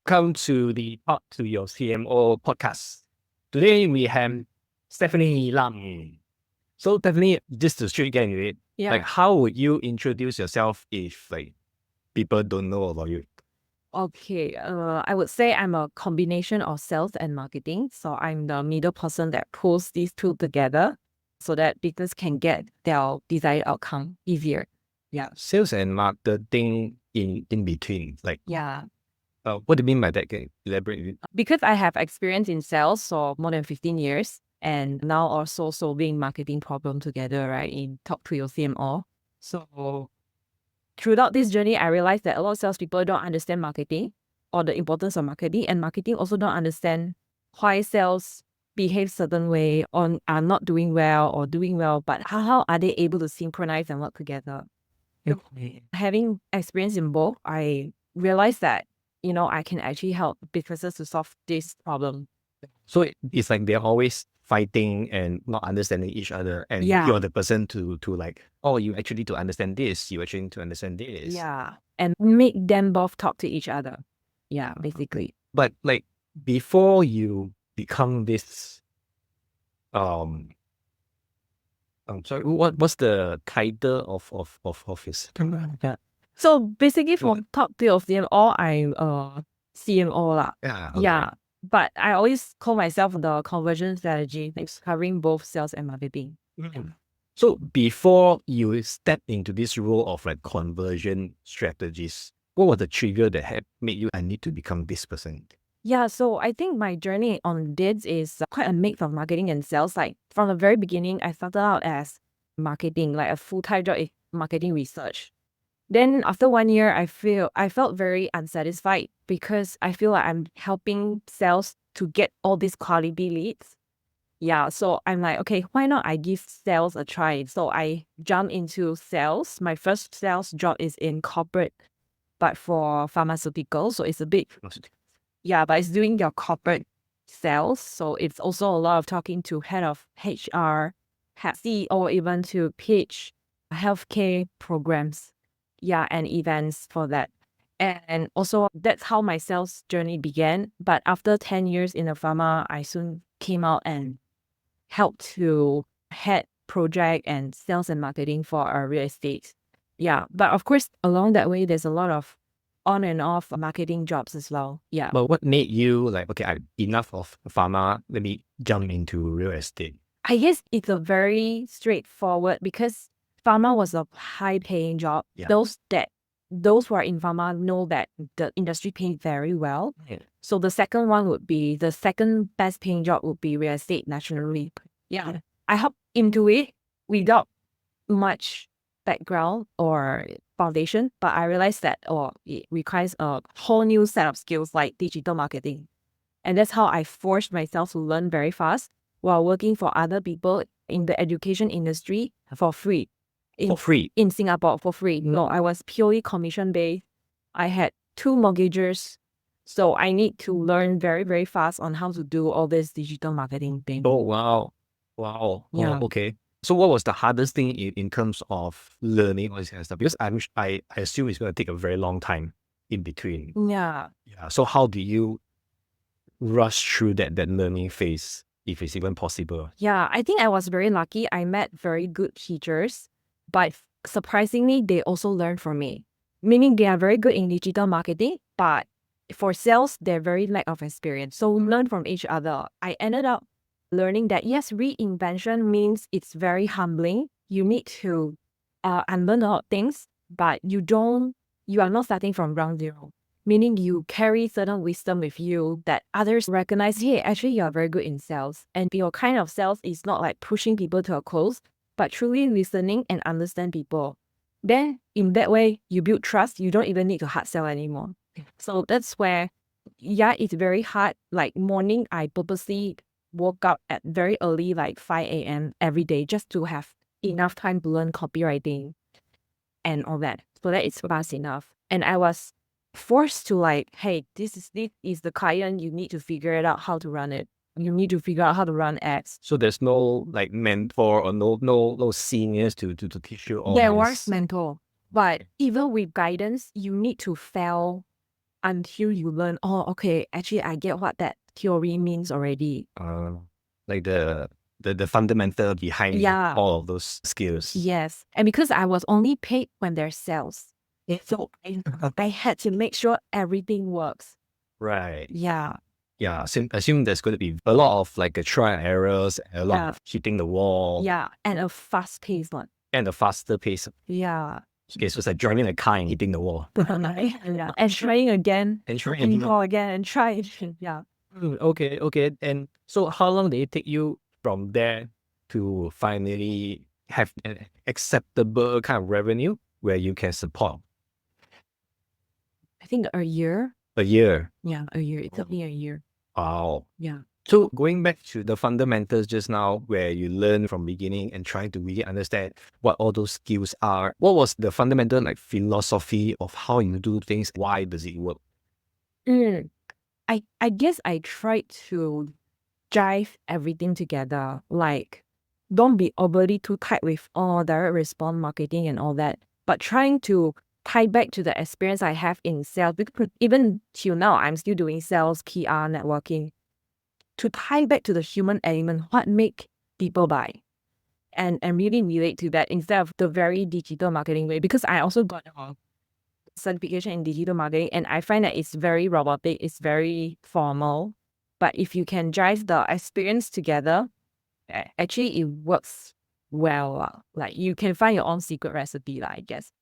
Welcome to the Talk to Your CMO podcast. Today we have Stephanie Lam. So Stephanie, just to straight get into it, Yeah. how would you introduce yourself if people don't know about you? Okay. I would say I'm a combination of sales and marketing. So I'm the middle person that pulls these two together so that business can get their desired outcome easier. Yeah. Sales and marketing in between. Yeah. What do you mean by that? Can you elaborate a bit? Because I have experience in sales for more than 15 years and now also solving marketing problem together, right, in Talk to Your CMO. So throughout this journey, I realized that a lot of salespeople don't understand marketing or the importance of marketing, and marketing also don't understand why sales behave certain way or are not doing well or doing well, but how are they able to synchronize and work together? Having experience in both, I realized that, I can actually help businesses to solve this problem. So it's like they're always fighting and not understanding each other, and Yeah. you're the person to you actually need to understand this, you actually need to understand this. Yeah. And make them both talk to each other. Yeah, basically. But before you become this, I'm sorry, what's the title of his? Yeah. So basically from Talk to Your CMO, I'm CMO lah. Yeah. Okay. Yeah. But I always call myself the conversion strategy, like covering both sales and marketing. So before you step into this role of conversion strategist, what was the trigger that had made you, I need to become this person? Yeah, so I think my journey on this is quite a mix of marketing and sales. Like from the very beginning, I started out as marketing, like a full-time job in marketing research. Then after 1 year, I felt very unsatisfied because I feel like I'm helping sales to get all these quality leads. Yeah, so I'm like, okay, why not I give sales a try? So I jumped into sales. My first sales job is in corporate, but for pharmaceuticals. So it's a bit, yeah, but it's doing your corporate sales. So it's also a lot of talking to head of HR, CEO, even to pitch healthcare programs. Yeah, and events for that. And also that's how my sales journey began. But after 10 years in the pharma, I soon came out and helped to head project and sales and marketing for our real estate. Yeah, but of course, along that way, there's a lot of on and off marketing jobs as well. Yeah. But what made you enough of pharma, let me jump into real estate? I guess it's a very straightforward because pharma was a high paying job. Yeah. Those who are in pharma know that the industry pays very well. Yeah. So the second best paying job would be real estate naturally. Yeah. I hopped into it without much background or foundation, but I realized that it requires a whole new set of skills like digital marketing. And that's how I forced myself to learn very fast while working for other people in the education industry for free. For free? In Singapore for free. No, I was purely commission-based. I had 2 mortgages. So I need to learn very, very fast on how to do all this digital marketing thing. Oh, wow. Wow. Yeah. Oh, okay. So what was the hardest thing in terms of learning all this kind of stuff? Because I assume it's going to take a very long time in between. Yeah. Yeah. So how do you rush through that learning phase, if it's even possible? Yeah, I think I was very lucky. I met very good teachers, but surprisingly, they also learned from me. Meaning they are very good in digital marketing, but for sales, they're very lack of experience. So we learn from each other. I ended up learning that yes, reinvention means it's very humbling. You need to unlearn a lot of things, but you are not starting from ground zero. Meaning you carry certain wisdom with you that others recognize, hey, actually you're very good in sales. And your kind of sales is not like pushing people to a close, but truly listening and understand people. Then in that way, you build trust. You don't even need to hard sell anymore. So that's where, yeah, it's very hard. Like morning, I purposely woke up at very early, like 5 a.m. every day just to have enough time to learn copywriting and all that. So that it's fast enough. And I was forced to hey, this is the client. You need to figure it out how to run it. You need to figure out how to run ads. So there's no mentor or no seniors to teach you all There this? was mentor, but even with guidance, you need to fail until you learn, oh, okay, actually I get what that theory means already. Like the fundamental behind Yeah. all of those skills. Yes. And because I was only paid when there's sales, so I had to make sure everything works. Right. Yeah. Yeah. Assume there's going to be a lot of like a trial and errors, a lot Yeah. of hitting the wall, Yeah. And a fast paced one. and a faster pace. Yeah. Okay, so it's like driving a car and hitting the wall. Yeah. And trying again. And trying And again. go again and try it. Yeah. Okay. And so how long did it take you from there to finally have an acceptable kind of revenue where you can support? I think a year. A year. Yeah. A year. It took me a year. Wow. Yeah. So going back to the fundamentals just now, where you learn from beginning and trying to really understand what all those skills are, what was the fundamental like philosophy of how you do things? Why does it work? I guess I tried to jive everything together. Like, don't be overly too tight with all direct response marketing and all that, but trying to tie back to the experience I have in sales. Because even till now, I'm still doing sales, PR, networking. To tie back to the human element, what make people buy, and really relate to that instead of the very digital marketing way. Because I also got a certification in digital marketing, and I find that it's very robotic, it's very formal. But if you can drive the experience together, actually it works well. Like you can find your own secret recipe, I guess.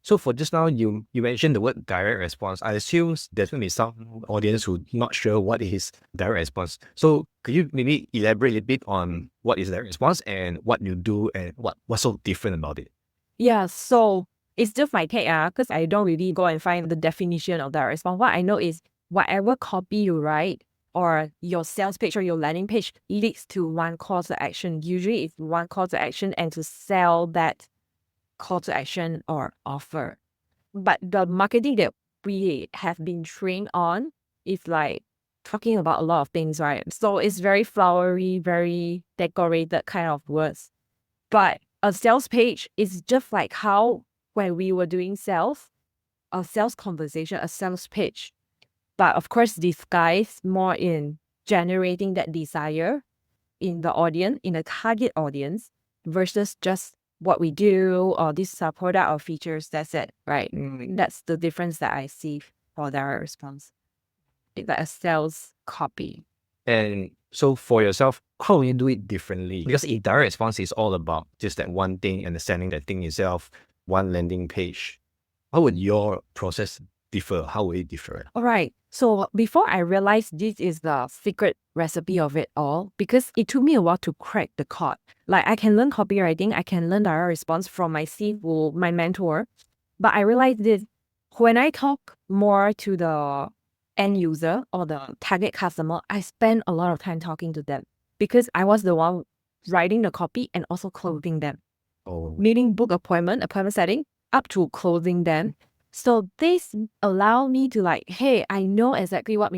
So for just now, you mentioned the word direct response. I assume there's going to be some audience who not sure what is direct response. So could you maybe elaborate a little bit on what is direct response and what you do and what's so different about it? Yeah, so it's just my take, because I don't really go and find the definition of direct response. What I know is whatever copy you write or your sales page or your landing page leads to one call to action. Usually it's one call to action and to sell that call to action or offer. But the marketing that we have been trained on is like talking about a lot of things, right? So it's very flowery, very decorated kind of words. But a sales page is just like how when we were doing sales, a sales conversation, a sales pitch. But of course, disguised more in generating that desire in the audience, in the target audience, versus just what we do or this is our product or features. That's it, right? That's the difference that I see for direct response. It's like a sales copy. And so for yourself, how will you do it differently? Because a direct response is all about just that one thing, understanding that thing itself, one landing page. How would your process differ? How would it differ? All right. So before I realized this is the secret recipe of it all, because it took me a while to crack the code. Like I can learn copywriting, I can learn direct response from my CFO, my mentor. But I realized this when I talk more to the end user or the target customer, I spend a lot of time talking to them because I was the one writing the copy and also closing them. Meeting, book appointment setting, up to closing them. So this allow me to like, hey, I know exactly what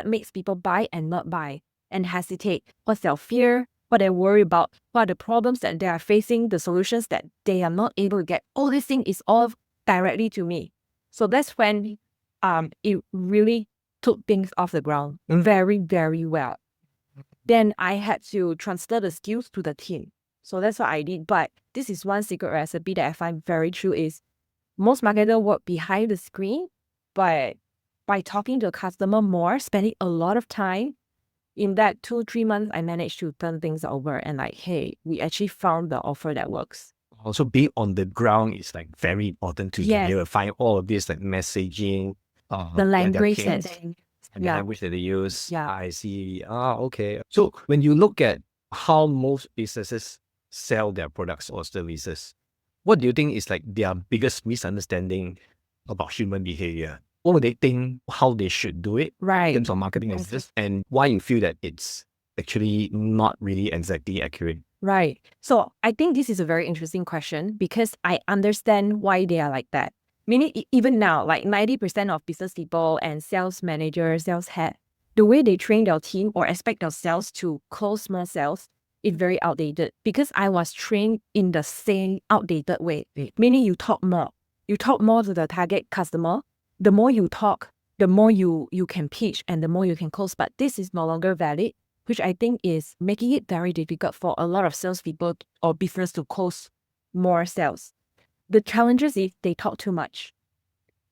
makes people buy and not buy and hesitate. What's their fear? What they worry about? What are the problems that they are facing? The solutions that they are not able to get. All this thing is all directly to me. So that's when it really took things off the ground very, very well. Then I had to transfer the skills to the team. So that's what I did. But this is one secret recipe that I find very true is most marketers work behind the screen, but by talking to the customer more, spending a lot of time, in that 2-3 months, I managed to turn things over and like, hey, we actually found the offer that works. Also, being on the ground is like very important to be able to find all of this like messaging, the language and the language that they use. Yeah, I see. Okay. So when you look at how most businesses sell their products or services, what do you think is like their biggest misunderstanding about human behavior? What would they think how they should do it in terms of marketing and why you feel that it's actually not really exactly accurate? Right. So I think this is a very interesting question because I understand why they are like that. Meaning even now, like 90% of business people and sales managers, sales head, the way they train their team or expect their sales to close small sales is very outdated because I was trained in the same outdated way. Meaning you talk more to the target customer the more you talk, the more you can pitch and the more you can close. But this is no longer valid, which I think is making it very difficult for a lot of salespeople or business to close more sales. The challenges is they talk too much.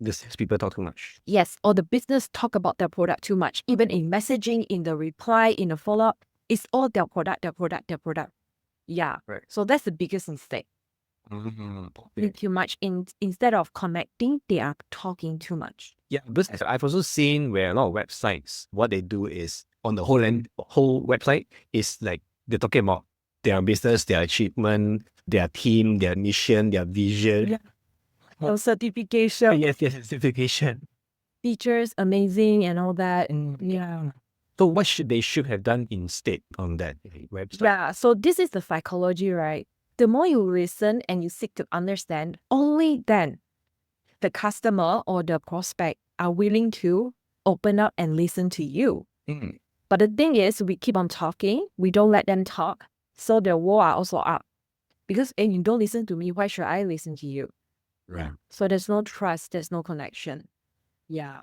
The salespeople talk too much. Yes, or the business talk about their product too much. Even in messaging, in the reply, in the follow-up, it's all their product. Yeah. Right. So that's the biggest mistake. Too much. Instead of connecting, they are talking too much. Yeah, because I've also seen where a lot of websites, what they do is on the whole website is like they're talking about their business, their achievement, their team, their mission, their vision. Yeah. Oh, certification. Yes, certification. Features, amazing and all that. Yeah. So what they should have done instead on that website? Yeah, so this is the psychology, right? The more you listen and you seek to understand, only then the customer or the prospect are willing to open up and listen to you. But the thing is, we keep on talking, we don't let them talk, so their wall are also up. Because you don't listen to me, why should I listen to you? Right. So there's no trust, there's no connection. Yeah.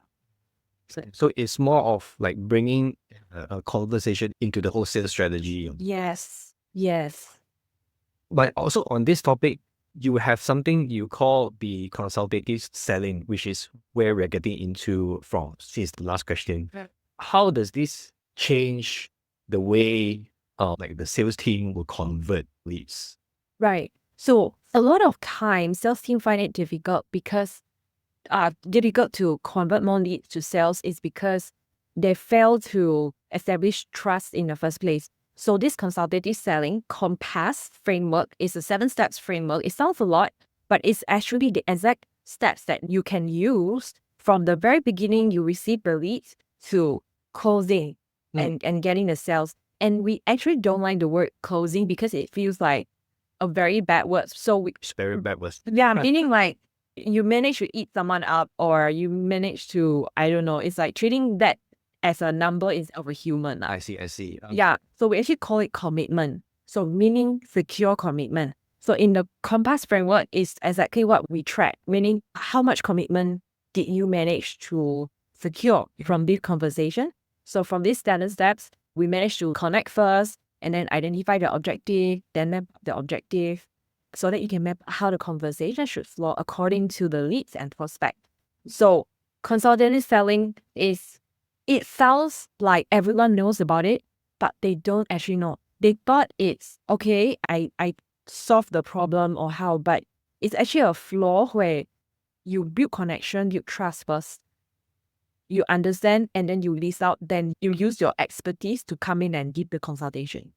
So it's more of like bringing a conversation into the whole sales strategy. Yes. But also on this topic, you have something you call the consultative selling, which is where we're getting into from since the last question. Yeah. How does this change the way like the sales team will convert leads? Right. So a lot of times sales team find it difficult because difficult to convert more leads to sales is because they fail to establish trust in the first place. So this consultative selling compass framework is a 7 steps framework. It sounds a lot, but it's actually the exact steps that you can use from the very beginning you receive the leads to closing and getting the sales. And we actually don't like the word closing because it feels like a very bad word. So it's very bad word. Yeah, meaning like you manage to eat someone up or you manage to, I don't know, it's like treating that as a number is of a human. I see. Yeah, so we actually call it commitment. So meaning secure commitment. So in the compass framework is exactly what we track, meaning how much commitment did you manage to secure from this conversation? So from these standard steps, we manage to connect first and then identify the objective, then map the objective so that you can map how the conversation should flow according to the leads and prospect. So consultative selling it sounds like everyone knows about it, but they don't actually know. They thought it's, okay, I solved the problem or how, but it's actually a flaw where you build connection, you trust first, you understand, and then you list out, then you use your expertise to come in and give the consultation.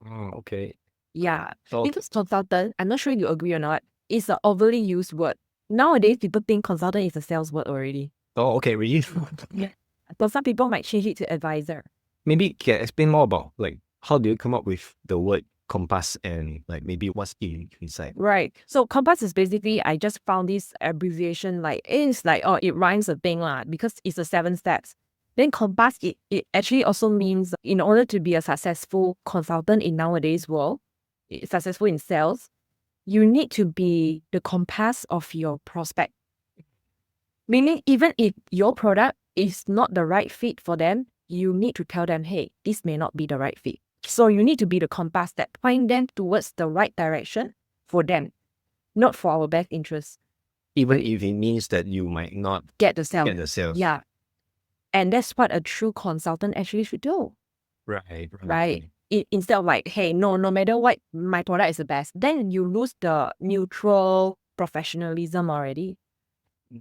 Okay. Yeah. Because consultant, I'm not sure you agree or not, it's an overly used word. Nowadays, people think consultant is a sales word already. Oh, okay, really? Yeah. But some people might change it to advisor. Maybe can you explain more about like how do you come up with the word compass and like maybe what's inside? Right. So compass is basically, I just found this abbreviation like, it's like, it rhymes a thing because it's a 7 steps. Then compass, it actually also means in order to be a successful consultant in nowadays world, successful in sales, you need to be the compass of your prospect. Meaning, even if your product is not the right fit for them, you need to tell them, hey, this may not be the right fit. So you need to be the compass that point them towards the right direction for them, not for our best interest. Even if it means that you might not get the sales. Yeah. And that's what a true consultant actually should do. Right. Instead of like, hey, no matter what, my product is the best, then you lose the neutral professionalism already.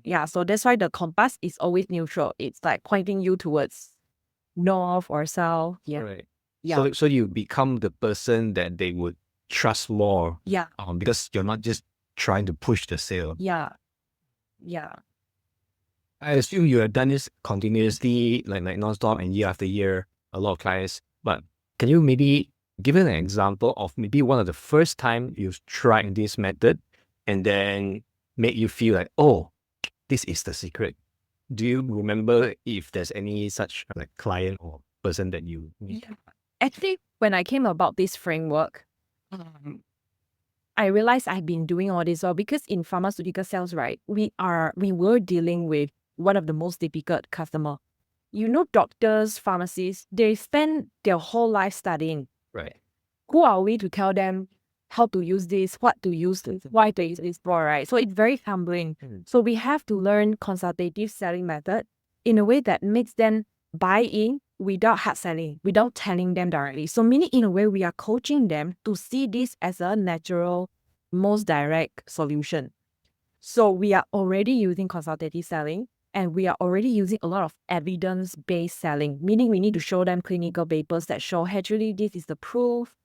Yeah, so that's why the compass is always neutral. It's like pointing you towards north or south. Yeah. Right. Yeah. So you become the person that they would trust more. Yeah. Because you're not just trying to push the sale. Yeah. I assume you have done this continuously, like nonstop and year after year, a lot of clients. But can you maybe give an example of maybe one of the first time you've tried this method and then made you feel like, oh, this is the secret? Do you remember if there's any such like client or person that you meet? Yeah. Actually, when I came about this framework, I realized I've been doing all this because in pharmaceutical sales, right, we were dealing with one of the most difficult customer. Doctors, pharmacists, they spend their whole life studying. Right. Who are we to tell them how to use this, what to use this, why to use this for, right? So it's very humbling. So we have to learn consultative selling method in a way that makes them buy in without hard selling, without telling them directly. So meaning in a way, we are coaching them to see this as a natural, most direct solution. So we are already using consultative selling, and we are already using a lot of evidence-based selling, meaning we need to show them clinical papers that show actually this is the proof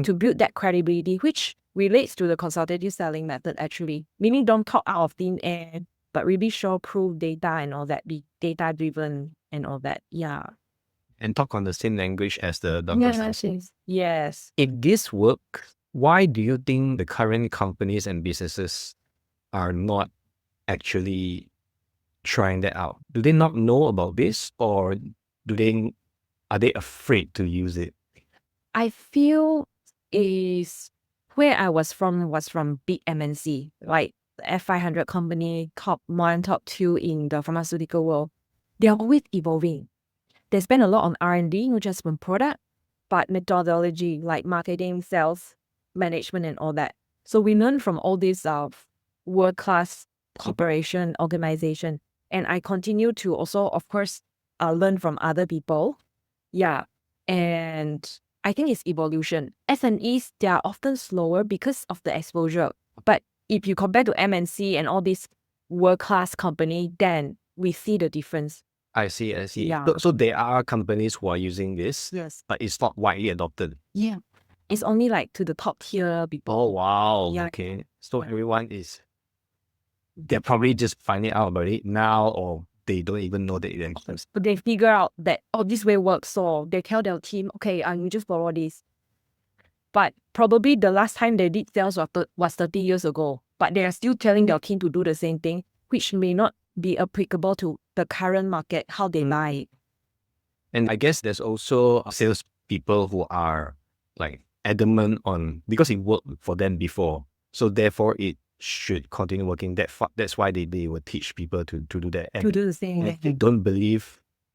to build that credibility, which relates to the consultative selling method actually. Meaning don't talk out of thin air, but really show proof, data and all that, be data-driven and all that. Yeah. And talk on the same language as the doctors. Yes. If this works, why do you think the current companies and businesses are not actually trying that out? Do they not know about this, or are they afraid to use it? I feel is where I was from big MNC, like the F500 company, top 1, top 2 in the pharmaceutical world. They are always evolving. They spend a lot on R&D, not just on product, but methodology like marketing, sales, management, and all that. So we learn from all these world-class corporation, organization. And I continue to also, of course, learn from other people. Yeah. And I think it's evolution. SMEs, they are often slower because of the exposure. But if you compare to MNC and all these world-class company, then we see the difference. I see. Yeah. So there are companies who are using this, Yes, but it's not widely adopted. yeah. It's only like to the top tier people. Oh, wow. Yeah. Okay. So they're probably just finding out about it now, or they don't even know that it exists. But they figure out that, this way works. So they tell their team, okay, you just follow this. But probably the last time they did sales was 30 years ago. But they are still telling their team to do the same thing, which may not be applicable to the current market, how they buy it. And I guess there's also sales people who are like adamant on, because it worked for them before, so therefore it should continue working. That's why they will teach people to do that. And To do the same.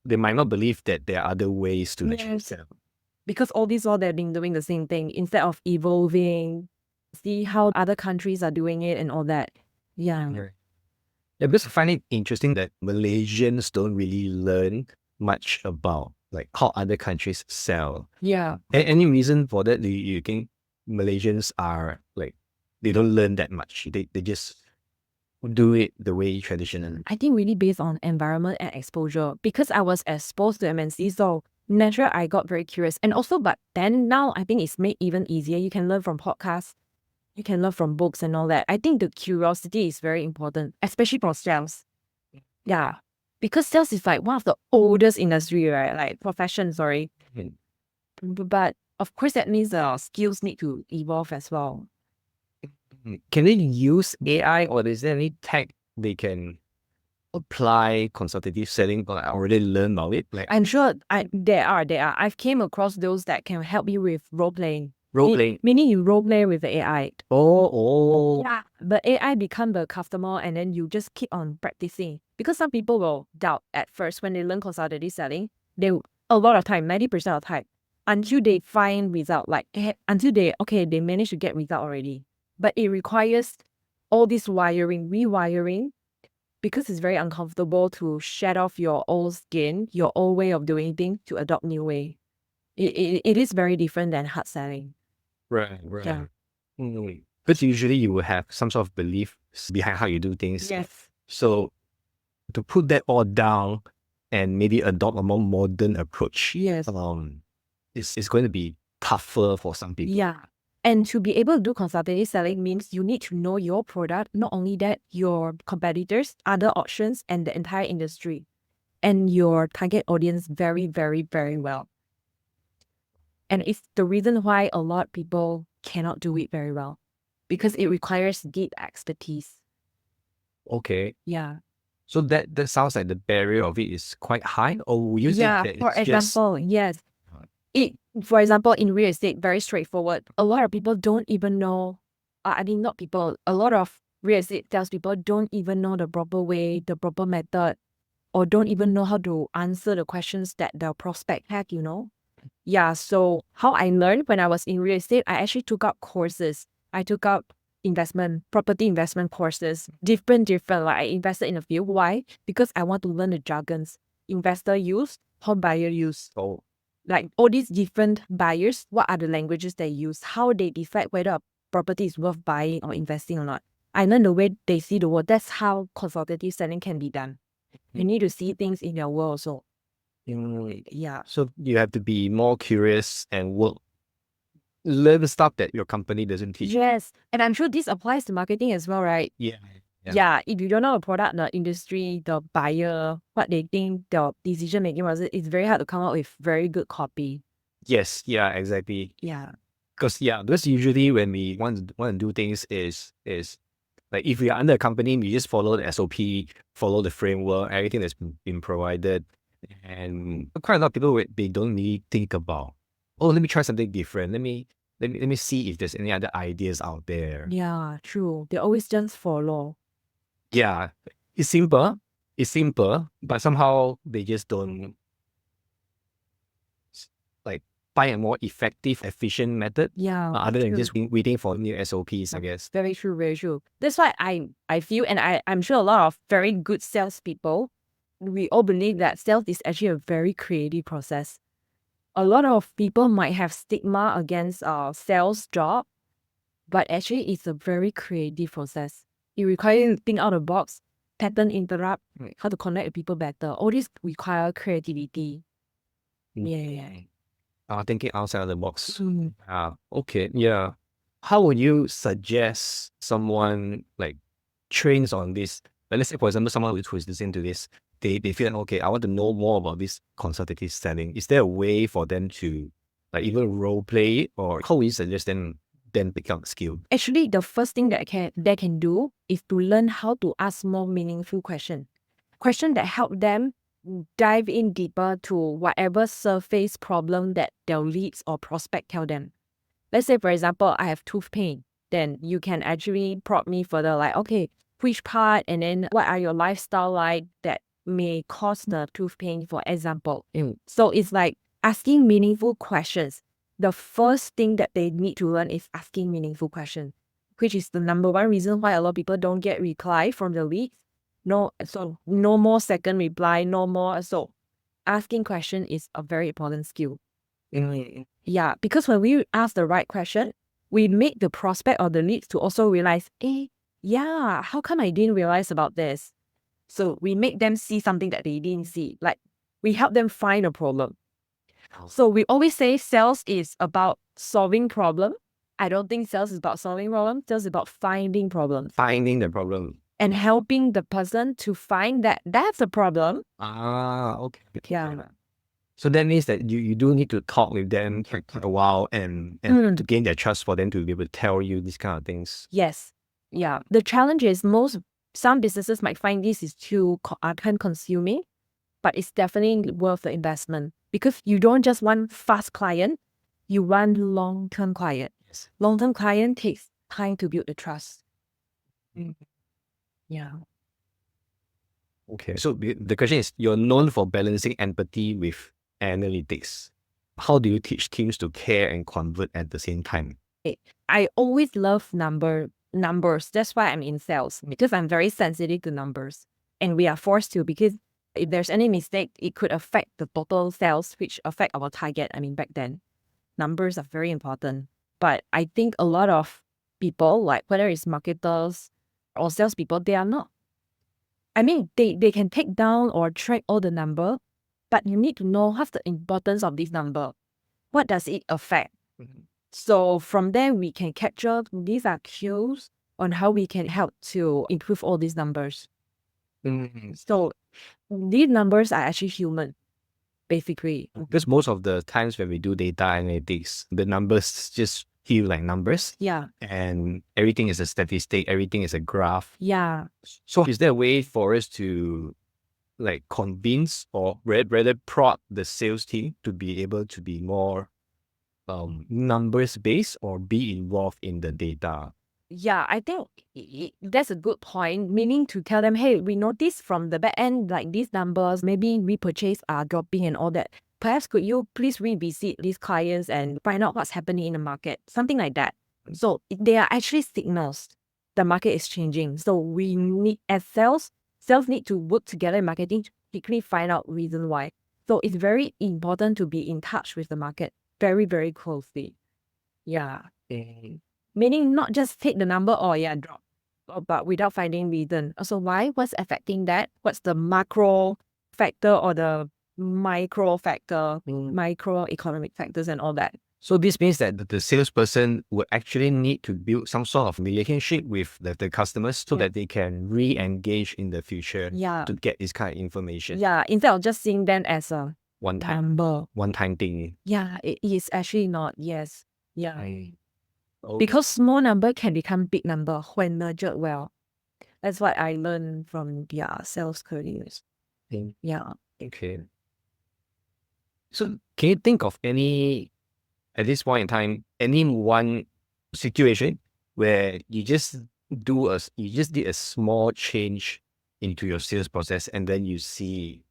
They might not believe that there are other ways to actually Yes. sell. Because all these while they've been doing the same thing instead of evolving, see how other countries are doing it and all that. Yeah. Yeah, because I find it interesting that Malaysians don't really learn much about like how other countries sell. Yeah. Any reason for that? Do you think Malaysians are like, they don't learn that much? They just do it the way traditionally. I think really based on environment and exposure. Because I was exposed to MNC, so naturally I got very curious. And also, but then now I think it's made even easier. You can learn from podcasts, you can learn from books and all that. I think the curiosity is very important, especially for sales. Yeah. Because sales is like one of the oldest industry, right? Like profession, sorry. But of course that means the skills need to evolve as well. Can they use AI, or is there any tech they can apply consultative selling, or already learn about it? Like, I'm sure there are. I've came across those that can help you with role playing. Meaning you role play with the AI. Oh. Yeah. But AI become the customer, and then you just keep on practicing. Because some people will doubt at first when they learn consultative selling. A lot of time, 90% of the time, until they find result, until they manage to get result already. But it requires all this rewiring, because it's very uncomfortable to shed off your old skin, your old way of doing things to adopt new way. It is very different than hard selling. Right. Yeah. Because usually you will have some sort of belief behind how you do things. Yes. So to put that all down and maybe adopt a more modern approach, Yes. it's going to be tougher for some people. Yeah. And to be able to do consultative selling means you need to know your product, not only that, your competitors, other options, and the entire industry, and your target audience very, very, very well. And it's the reason why a lot of people cannot do it very well, because it requires deep expertise. Okay. Yeah. So that sounds like the barrier of it is quite high, or you think that For it's example, yes. For example, in real estate, very straightforward. A lot of people don't even know, a lot of real estate salespeople don't even know the proper way, the proper method or don't even know how to answer the questions that the prospect had, Yeah, so how I learned when I was in real estate, I actually took up courses. I took up property investment courses, different, like I invested in a few. Why? Because I want to learn the jargons. Investor use, home buyer use. Oh, Like all these different buyers, what are the languages they use? How they decide whether a property is worth buying or investing or not. I learned the way they see the world. That's how consultative selling can be done. You need to see things in your world also. Yeah. so you have to be more curious and learn the stuff that your company doesn't teach. Yes. And I'm sure this applies to marketing as well, right? Yeah. Yeah. If you don't know the product, the industry, the buyer, what they think, the decision making was, it's very hard to come up with very good copy. Yes. Yeah. Exactly. Yeah. Because usually when we want to do things is like if we are under a company, we just follow the SOP, follow the framework, everything that's been provided, and quite a lot of people they don't really think about, oh, let me try something different. Let me see if there's any other ideas out there. Yeah, true. They always just follow. Yeah, it's simple, but somehow they just don't like find a more effective, efficient method. Yeah. Other than true. just waiting for new SOPs, I guess. Very true, very true. That's why I feel, and I'm sure a lot of very good salespeople, we all believe that sales is actually a very creative process. A lot of people might have stigma against sales job, but actually it's a very creative process. It requires you to think out of the box, pattern interrupt, how to connect with people better. All this require creativity. Yeah. Thinking outside of the box. Okay, yeah. How would you suggest someone like trains on this? Like, let's say, for example, someone who is listening to this, they feel, okay, I want to know more about this consultative selling. Is there a way for them to like even role play it, or how would you suggest them then pick up the skill? Actually, the first thing that they can do is to learn how to ask more meaningful questions. Questions that help them dive in deeper to whatever surface problem that their leads or prospect tell them. Let's say, for example, I have tooth pain. Then you can actually prompt me further, like, okay, which part and then what are your lifestyle like that may cause the tooth pain, for example. So it's like asking meaningful questions. The first thing that they need to learn is asking meaningful questions, which is the number one reason why a lot of people don't get reply from the leads. No more second reply, no more. So asking question is a very important skill. Yeah, because when we ask the right question, we make the prospect or the leads to also realize, yeah, how come I didn't realize about this? So we make them see something that they didn't see. Like we help them find a problem. So we always say sales is about solving problem. I don't think sales is about solving problem. Sales is about finding problems. Finding the problem. And helping the person to find that that's a problem. Okay. Yeah. So that means that you do need to talk with them for a while and to gain their trust for them to be able to tell you these kind of things. Yes. Yeah. The challenge is some businesses might find this is too time consuming, but it's definitely worth the investment because you don't just want fast client, you want long-term client. Yes. Long-term client takes time to build the trust. Yeah. Okay. So the question is, you're known for balancing empathy with analytics. How do you teach teams to care and convert at the same time? I always love numbers. That's why I'm in sales, because I'm very sensitive to numbers. And we are forced to, because if there's any mistake, it could affect the total sales, which affect our target. Back then, numbers are very important. But I think a lot of people, like whether it's marketers or salespeople, they are not. They can take down or track all the number, but you need to know what's the importance of this number. What does it affect? So from there, we can capture these are cues on how we can help to improve all these numbers. So these numbers are actually human, basically. Because most of the times when we do data analytics, the numbers just feel like numbers. Yeah. And everything is a statistic, everything is a graph. Yeah. So is there a way for us to like convince or rather prod the sales team to be able to be more numbers based or be involved in the data? Yeah, I think that's a good point. Meaning to tell them, hey, we noticed from the back end, like these numbers, maybe repurchase are dropping and all that. Perhaps could you please revisit these clients and find out what's happening in the market? Something like that. So they are actually signals the market is changing. So we need, as sales need to work together in marketing to quickly find out reason why. So it's very important to be in touch with the market very, very closely. Yeah. Meaning not just take the number, drop, but without finding reason. Also, why? What's affecting that? What's the macro factor or the micro factor, microeconomic factors and all that? So this means that the salesperson will actually need to build some sort of relationship with the customers so that they can re-engage in the future to get this kind of information. Yeah, instead of just seeing them as a number. One-time thing. Yeah, it is actually not. Yes. Yeah. Okay. Because small number can become big number when nurtured well. That's what I learned from sales careers. Yeah. Okay. So can you think of at this point in time, any one situation where you just did a small change into your sales process and then you see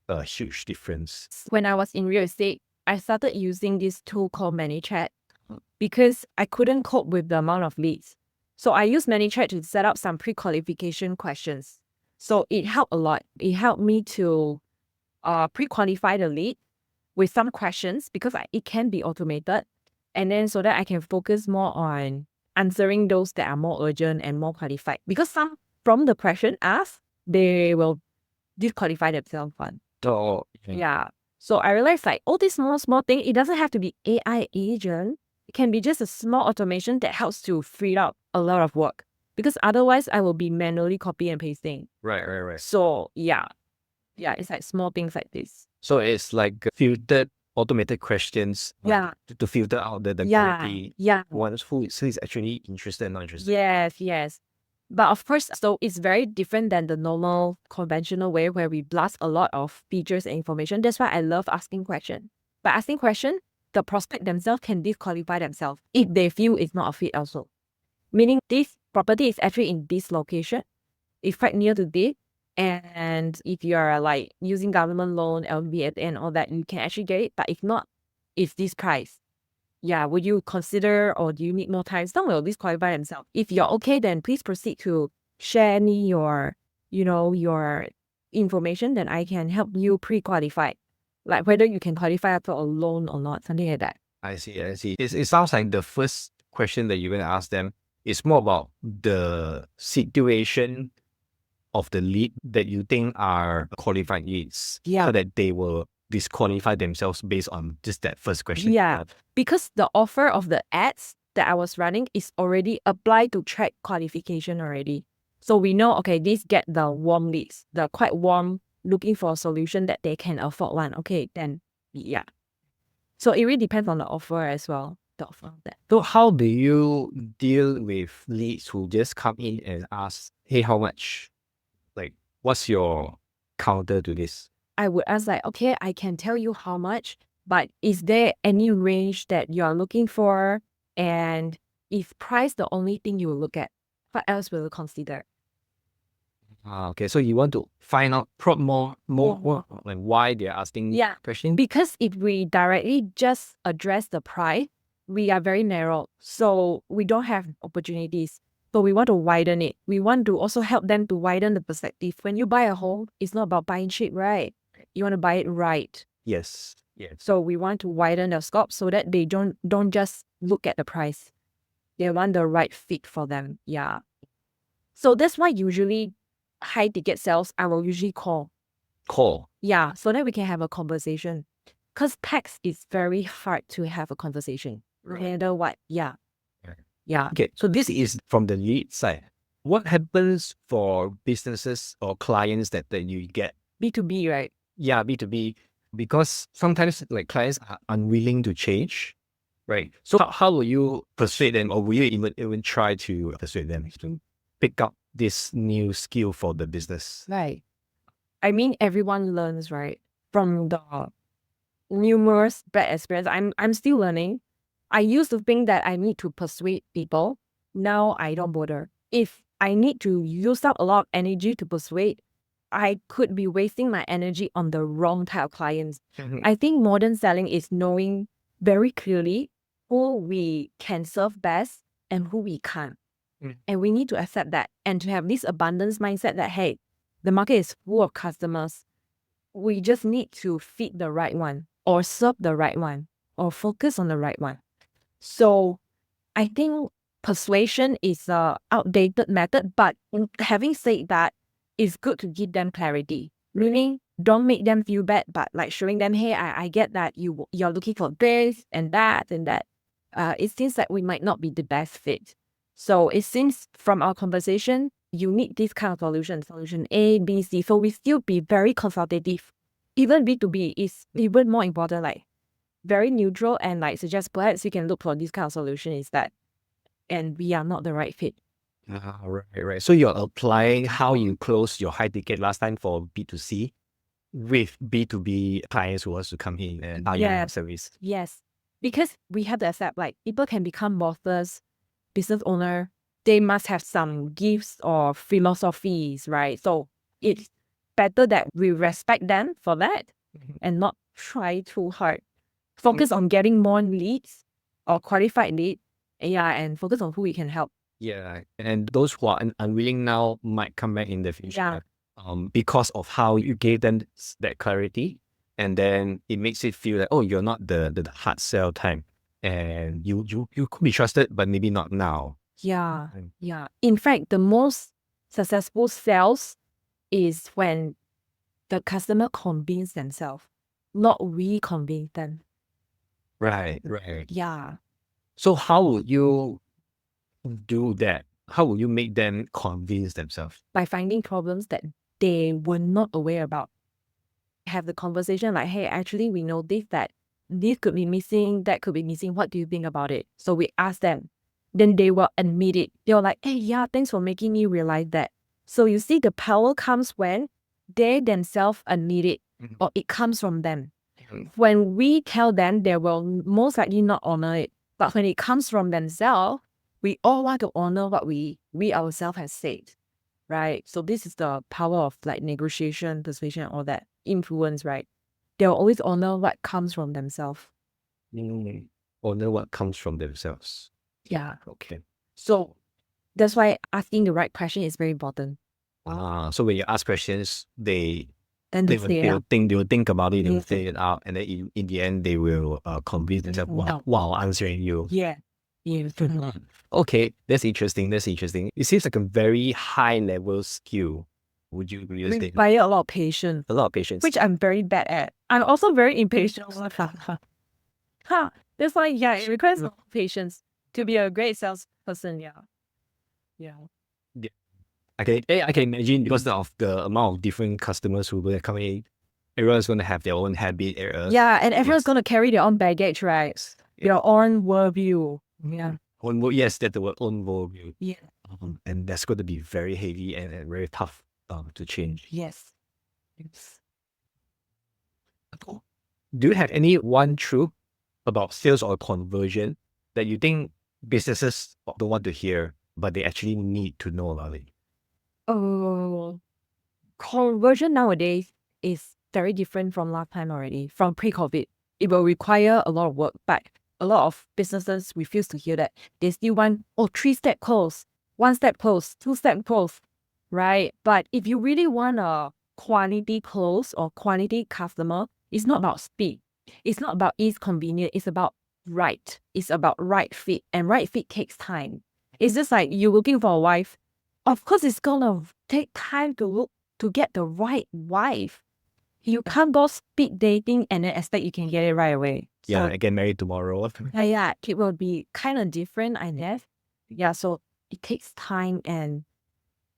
a huge difference? When I was in real estate, I started using this tool called ManyChat because I couldn't cope with the amount of leads. So I used ManyChat to set up some pre-qualification questions. So it helped a lot. It helped me to pre-qualify the lead with some questions because it can be automated. And then so that I can focus more on answering those that are more urgent and more qualified. Because some from the question asked, they will disqualify themselves. Yeah. So I realized like all these small thing, it doesn't have to be AI agent. It can be just a small automation that helps to free up a lot of work. Because otherwise I will be manually copy and pasting. Right. So yeah, it's like small things like this. So it's like filtered automated questions to filter out the quality ones who is actually interested and not interested. Yes. But of course, so it's very different than the normal conventional way where we blast a lot of features and information. That's why I love asking questions. By asking questions, the prospect themselves can disqualify themselves if they feel it's not a fit also. Meaning this property is actually in this location. It's quite near to this. And if you're like using government loan, LVF and all that, you can actually get it. But if not, it's this price. Yeah, would you consider or do you need more time? Some will disqualify themselves. If you're okay, then please proceed to share me your information, then I can help you pre-qualify. Like whether you can qualify for a loan or not, something like that. I see. It sounds like the first question that you're going to ask them is more about the situation of the lead that you think are qualified leads. So that they will disqualify themselves based on just that first question. Yeah, because the offer of the ads that I was running is already applied to track qualification already. So we know, okay, these get the warm leads, the quite warm, looking for a solution that they can afford one. Okay, then yeah. So it really depends on the offer as well. The offer of that. So how do you deal with leads who just come in and ask, hey, how much? Like, what's your counter to this? I would ask like, okay, I can tell you how much, but is there any range that you're looking for? And if price the only thing you will look at, what else will you consider? Okay, so you want to find out more like why they're asking questions? Because if we directly just address the price, we are very narrow. So we don't have opportunities. So we want to widen it. We want to also help them to widen the perspective. When you buy a home, it's not about buying cheap, right? You want to buy it right. Yes. So we want to widen the scope so that they don't just look at the price. They want the right fit for them. Yeah. So that's why usually high ticket sales, I will usually call. Yeah, so that we can have a conversation. Because text is very hard to have a conversation. No matter what. Yeah. Okay, so this is from the lead side. What happens for businesses or clients that you get? B2B, right? Yeah, B2B. Because sometimes like clients are unwilling to change, right? So how will you persuade them, or will you even try to persuade them to pick up this new skill for the business? Right. I mean, everyone learns, right? From the numerous bad experience. I'm still learning. I used to think that I need to persuade people, now I don't bother. If I need to use up a lot of energy to persuade, I could be wasting my energy on the wrong type of clients. I think modern selling is knowing very clearly who we can serve best and who we can't. And we need to accept that and to have this abundance mindset that, hey, the market is full of customers. We just need to feed the right one or serve the right one or focus on the right one. So I think persuasion is a outdated method, but having said that, it's good to give them clarity. Meaning, don't make them feel bad, but like showing them, hey, I get that you're looking for this and that and that. It seems that we might not be the best fit. So it seems from our conversation, you need this kind of solution A, B, C. So we still be very consultative. Even B2B is even more important, like very neutral and like suggest perhaps you can look for this kind of solution instead. And we are not the right fit. Right. So you're applying how you close your high ticket last time for B2C with B2B clients who wants to come in and how you have service. Yes. Because we have to accept like people can become bosses, business owner. They must have some gifts or philosophies, right? So it's better that we respect them for that and not try too hard. Focus on getting more leads or qualified leads. Yeah, and focus on who we can help. Yeah, and those who are unwilling now might come back in the future. Because of how you gave them that clarity, and then it makes it feel like, oh, you're not the hard sell time, and you could be trusted, but maybe not now. Yeah. In fact, the most successful sales is when the customer convince themselves, not we convince them. Right. Yeah. So how would you do that? How will you make them convince themselves? By finding problems that they were not aware about. Have the conversation like, hey, actually, we noticed that this could be missing, that could be missing. What do you think about it? So we ask them. Then they will admit it. They're like, hey, yeah, thanks for making me realize that. So you see, the power comes when they themselves admit it or it comes from them. When we tell them, they will most likely not honor it. But when it comes from themselves, we all want to honor what we ourselves have said, right? So this is the power of like negotiation, persuasion, all that influence, right? They'll always honor what comes from themselves. Honor what comes from themselves. Yeah. Okay. So that's why asking the right question is very important. So when you ask questions, they Then will think about it, they will say it out, and then in the end they will convince themselves while answering you. Yeah. Okay, that's interesting. It seems like a very high level skill. Would you agree with that? Require a lot of patience. Which I'm very bad at. I'm also very impatient. That's why, it requires a lot of patience to be a great salesperson. Yeah. Okay, I can imagine because of the amount of different customers who will come in, everyone's going to have their own habit errors. Yeah, and everyone's going to carry their own baggage, right? Their own worldview. Yeah. Yes, that's the word, own worldview. Yeah. And that's going to be very heavy and very tough to change. Yes. Do you have any one truth about sales or conversion that you think businesses don't want to hear, but they actually need to know about it? Conversion nowadays is very different from last time already, from pre-COVID. It will require a lot of work, but a lot of businesses refuse to hear that. They still want, 3-step close, 1-step close, 2-step close, right? But if you really want a quality close or quality customer, it's not about speed. It's not about ease, convenient. It's about right. It's about right fit, and right fit takes time. It's just like you looking for a wife. Of course, it's gonna take time to get the right wife. You can't go speed dating and then expect you can get it right away. I get married tomorrow. Yeah, it will be kind of different, I guess. Yeah, so it takes time, and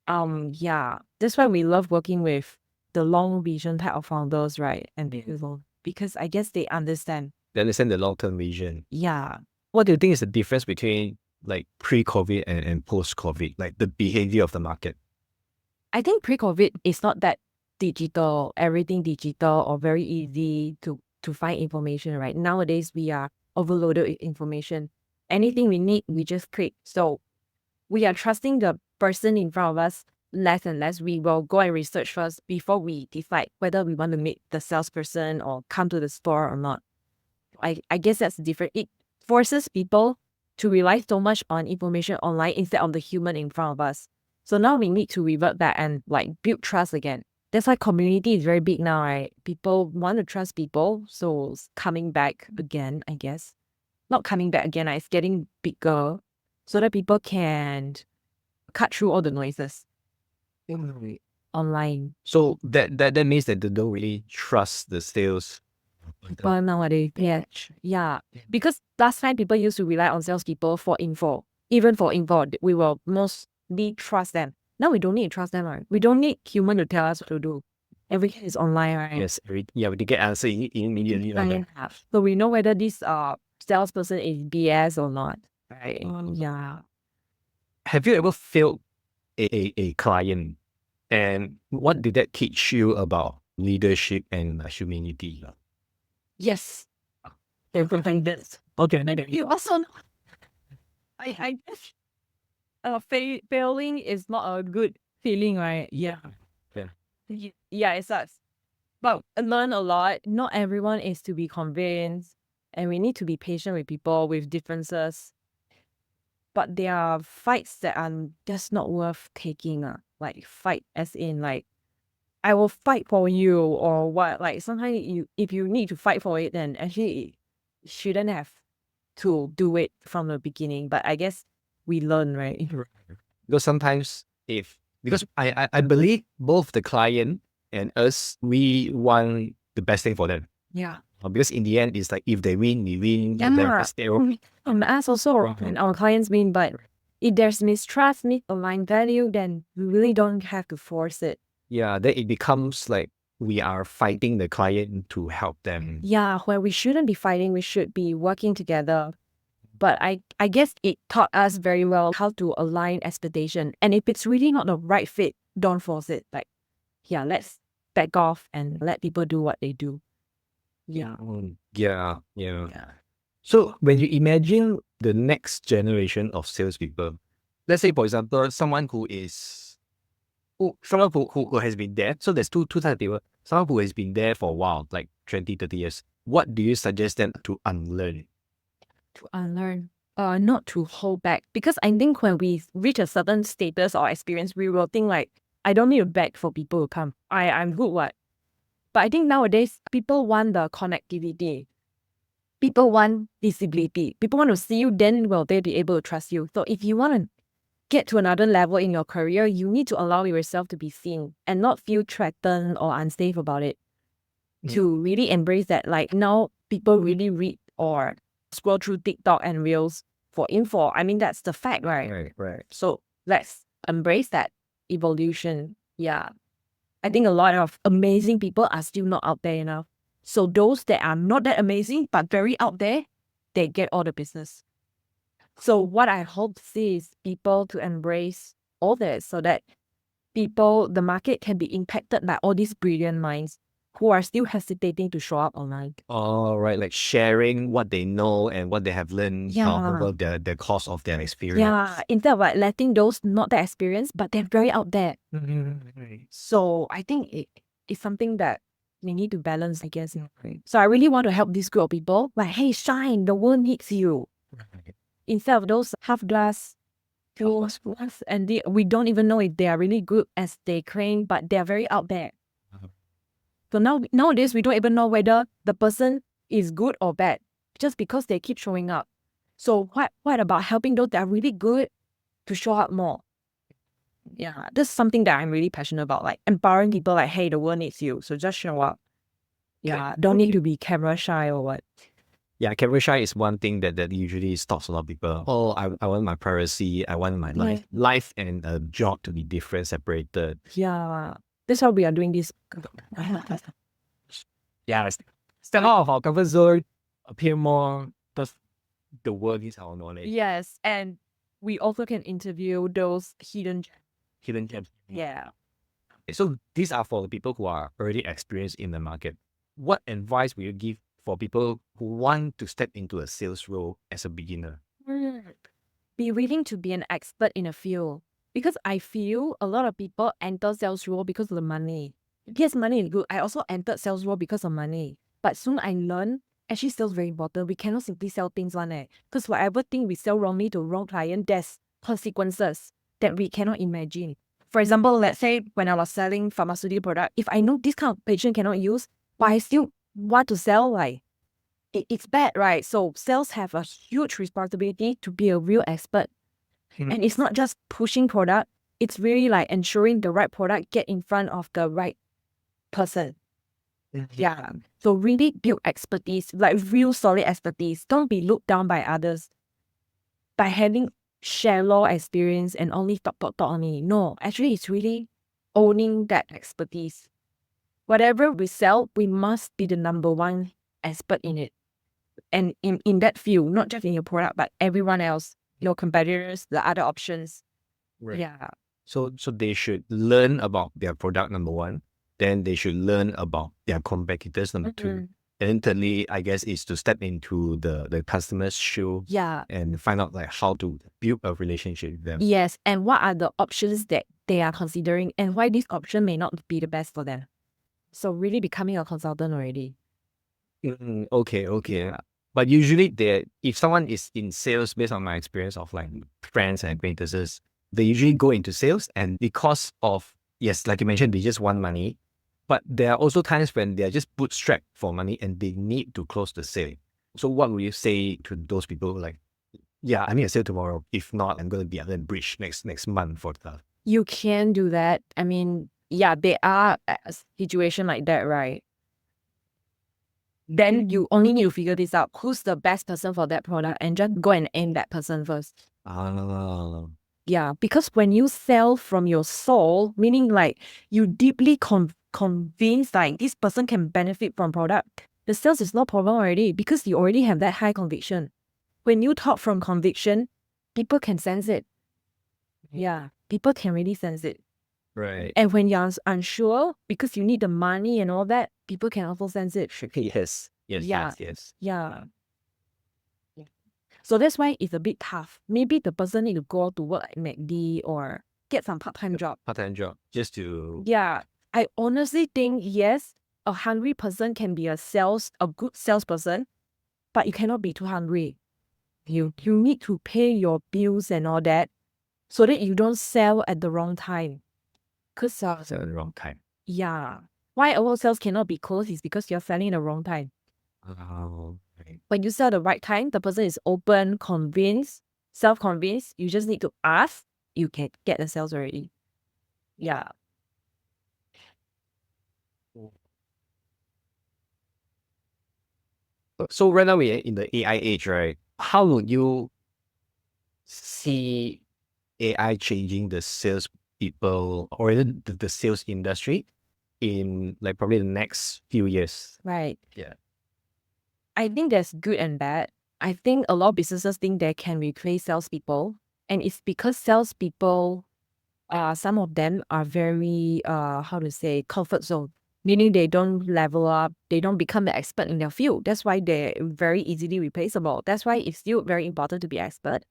that's why we love working with the long vision type of founders, right? And people, because I guess they understand. They understand the long-term vision. Yeah. What do you think is the difference between like pre-COVID and post-COVID, like the behavior of the market? I think pre-COVID is not that digital, everything digital or very easy to find information, right? Nowadays, we are overloaded with information. Anything we need, we just click. So we are trusting the person in front of us less and less. We will go and research first before we decide whether we want to meet the salesperson or come to the store or not. I guess that's different. It forces people to rely so much on information online instead of the human in front of us. So now we need to revert back and like build trust again. That's why community is very big now, right? People want to trust people. So it's coming back again, I guess. Not coming back again, it's getting bigger so that people can cut through all the noises online. So that means that they don't really trust the sales. But nowadays, yeah. Because last time people used to rely on salespeople for info. Even for info, we will mostly trust them. Now we don't need to trust them, right? We don't need human to tell us what to do. Everything is online, right? Yes, we get answer immediately. So we know whether this salesperson is BS or not, right? Yeah. Have you ever failed a client, and what did that teach you about leadership and humility? Yes. Everything this. Okay, you also know. I guess failing is not a good feeling, right? Yeah. Yeah, it sucks. But I learn a lot. Not everyone is to be convinced, and we need to be patient with people with differences. But there are fights that are just not worth taking. Like fight as in like, I will fight for you or what. Like sometimes if you need to fight for it, then actually you shouldn't have to do it from the beginning. But I guess we learn, right? Because sometimes because I believe both the client and us, we want the best thing for them. Yeah. Because in the end, it's like if they win, we win. Yeah. And us also, and our clients win. But if there's mistrust, misaligned value, then we really don't have to force it. Yeah, then it becomes like we are fighting the client to help them. Yeah, where we shouldn't be fighting, we should be working together. But I guess it taught us very well how to align expectation. And if it's really not the right fit, don't force it. Like, yeah, let's back off and let people do what they do. Yeah. Yeah. So when you imagine the next generation of salespeople, let's say, for example, someone who has been there. So there's two types of people. Someone who has been there for a while, like 20, 30 years. What do you suggest them to unlearn? To unlearn, not to hold back. Because I think when we reach a certain status or experience, we will think like, I don't need to beg for people to come. I'm good, what? But I think nowadays, people want the connectivity. People want visibility. People want to see you, then will they be able to trust you. So if you want to get to another level in your career, you need to allow yourself to be seen and not feel threatened or unsafe about it. To really embrace that, like now people really read or scroll through TikTok and Reels for info. I mean, that's the fact, right? Right. So let's embrace that evolution. Yeah. I think a lot of amazing people are still not out there enough. So those that are not that amazing, but very out there, they get all the business. So what I hope to see is people to embrace all this so that the market can be impacted by all these brilliant minds who are still hesitating to show up online. All right, like sharing what they know and what they have learned over the course of their experience. Yeah, instead of like letting those not that experienced, but they're very out there. So I think it's something that we need to balance, I guess. So I really want to help this group of people. Like, hey, shine, the world needs you. Instead of those half glass, full glass, and we don't even know if they are really good as they claim, but they're very out there. So nowadays, we don't even know whether the person is good or bad just because they keep showing up. So what about helping those that are really good to show up more? Yeah, this is something that I'm really passionate about, like empowering people like, hey, the world needs you, so just show up. Yeah, don't need to be camera shy or what. Yeah, camera shy is one thing that usually stops a lot of people. Oh, I want my privacy. I want my life and a job to be different, separated. Yeah, that's how we are doing this. Yeah, step out of our comfort zone, appear more. The world needs our knowledge. Yes, and we also can interview those hidden gems. Yeah. So these are for the people who are already experienced in the market. What advice will you give for people who want to step into a sales role as a beginner? be willing to be an expert in a field. Because I feel a lot of people enter sales role because of the money. Yes, money is good. I also entered sales role because of money. But soon I learned, actually sales very important. We cannot simply sell things one. Because whatever thing we sell wrongly to wrong client, there's consequences that we cannot imagine. For example, let's say when I was selling pharmaceutical product, if I know this kind of patient cannot use, but I still want to sell, like, it's bad, right? So sales have a huge responsibility to be a real expert. And it's not just pushing product, it's really like ensuring the right product get in front of the right person. Yeah. So really build expertise, like real solid expertise. Don't be looked down by others by having shallow experience and only talk only. No, actually it's really owning that expertise. Whatever we sell, we must be the number one expert in it. And in that field, not just in your product, but everyone else, your competitors, the other options. Right. Yeah. So they should learn about their product, number one. Then they should learn about their competitors, number two. And then thirdly, I guess, is to step into the customer's shoe. Yeah. And find out like how to build a relationship with them. Yes. And what are the options that they are considering and why this option may not be the best for them. So really becoming a consultant already. Okay. Yeah. But usually if someone is in sales, based on my experience of like friends and acquaintances, they usually go into sales, and because of, yes, like you mentioned, they just want money. But there are also times when they are just bootstrapped for money and they need to close the sale. So what would you say to those people like, yeah, I need a sale tomorrow. If not, I'm going to be under the bridge next month for the... You can do that. I mean, yeah, there are a situation like that, right? Then you only need to figure this out. Who's the best person for that product and just go and aim that person first. Yeah, because when you sell from your soul, meaning like you deeply convinced like this person can benefit from product, the sales is no problem already because you already have that high conviction. When you talk from conviction, people can sense it. Yeah, people can really sense it. Right. And when you're unsure, because you need the money and all that, people can also sense it. Yes. Yeah. Yes. Yeah. So that's why it's a bit tough. Maybe the person need to go to work at McD or get some part-time job. Part-time job, just to... Yeah. I honestly think, yes, a hungry person can be a good salesperson, but you cannot be too hungry. You need to pay your bills and all that so that you don't sell at the wrong time. Because sell at the wrong time. Yeah. Why our sales cannot be closed is because you're selling at the wrong time. Right. When you sell at the right time, the person is open, convinced, self-convinced. You just need to ask, you can get the sales already. Yeah. So right now we're in the AI age, right? How would you see AI changing the sales people or even the sales industry in like probably the next few years? Right. Yeah. I think there's good and bad. I think a lot of businesses think they can replace salespeople. And it's because salespeople, some of them are very, comfort zone. Meaning they don't level up, they don't become the expert in their field. That's why they're very easily replaceable. That's why it's still very important to be expert.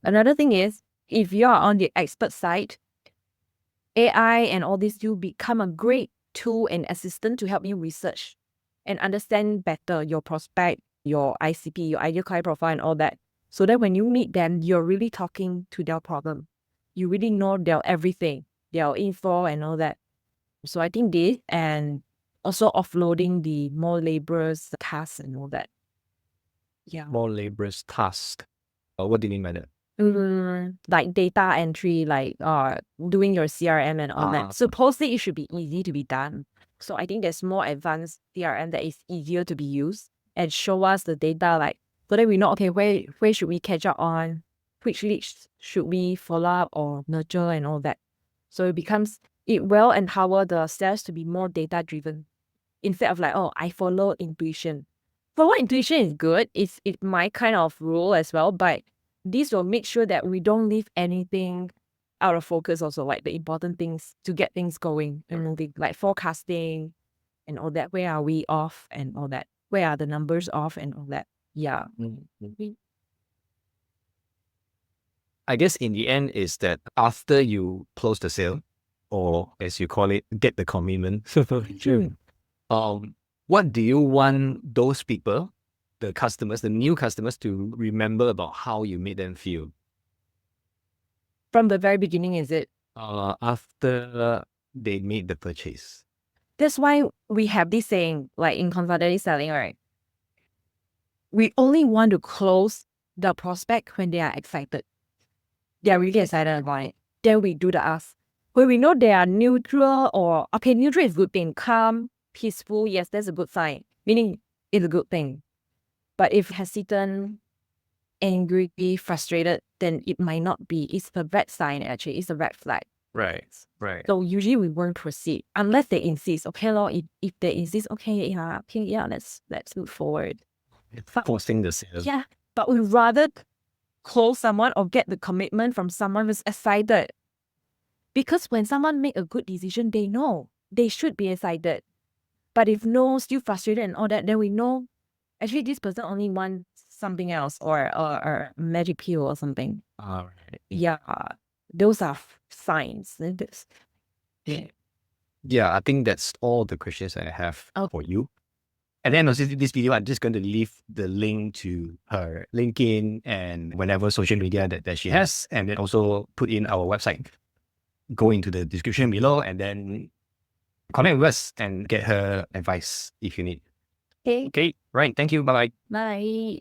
Another thing is, if you are on the expert side, AI and all this, you become a great tool and assistant to help you research and understand better your prospect, your ICP, your ideal client profile and all that. So that when you meet them, you're really talking to their problem. You really know their everything, their info and all that. So I think this, and also offloading the more laborious tasks and all that. Yeah. More laborious task. What do you mean by that? Like data entry, like doing your CRM and all that. Supposedly it should be easy to be done. So I think there's more advanced CRM that is easier to be used and show us the data, like so that we know, okay, where should we catch up on, which leads should we follow up or nurture and all that. So it will empower the sales to be more data driven instead of like, oh, I follow intuition. Follow intuition is good. It's my kind of rule as well, but this will make sure that we don't leave anything out of focus also, like the important things to get things going and moving, like forecasting and all that. Where are we off and all that? Where are the numbers off and all that? Yeah. I guess in the end is that after you close the sale, or as you call it, get the commitment, what do you want those people, the customers, the new customers, to remember about how you made them feel? From the very beginning, is it? After they made the purchase. That's why we have this saying, like in consultative selling, right? We only want to close the prospect when they are excited. They are really excited about it. Then we do the ask. When we know they are neutral or, okay, neutral is a good thing. Calm, peaceful, yes, that's a good sign. Meaning it's a good thing. But if hesitant, angry, frustrated, then it might not be. It's a red sign, actually. It's a red flag. Right. So usually we won't proceed unless they insist. Okay, Lord, if they insist, okay, let's move forward. Forcing the sale. Yeah, but we rather close someone or get the commitment from someone who's excited. Because when someone make a good decision, they know they should be excited. But if no, still frustrated and all that, then we know actually this person only wants something else or a magic pill or something. All right. Yeah, those are signs. Yeah, I think that's all the questions I have for you. At the end of this video, I'm just going to leave the link to her LinkedIn and whatever social media that she has, and then also put in our website. Go into the description below and then connect with us and get her advice if you need. Okay. Okay, right. Thank you. Bye-bye. Bye.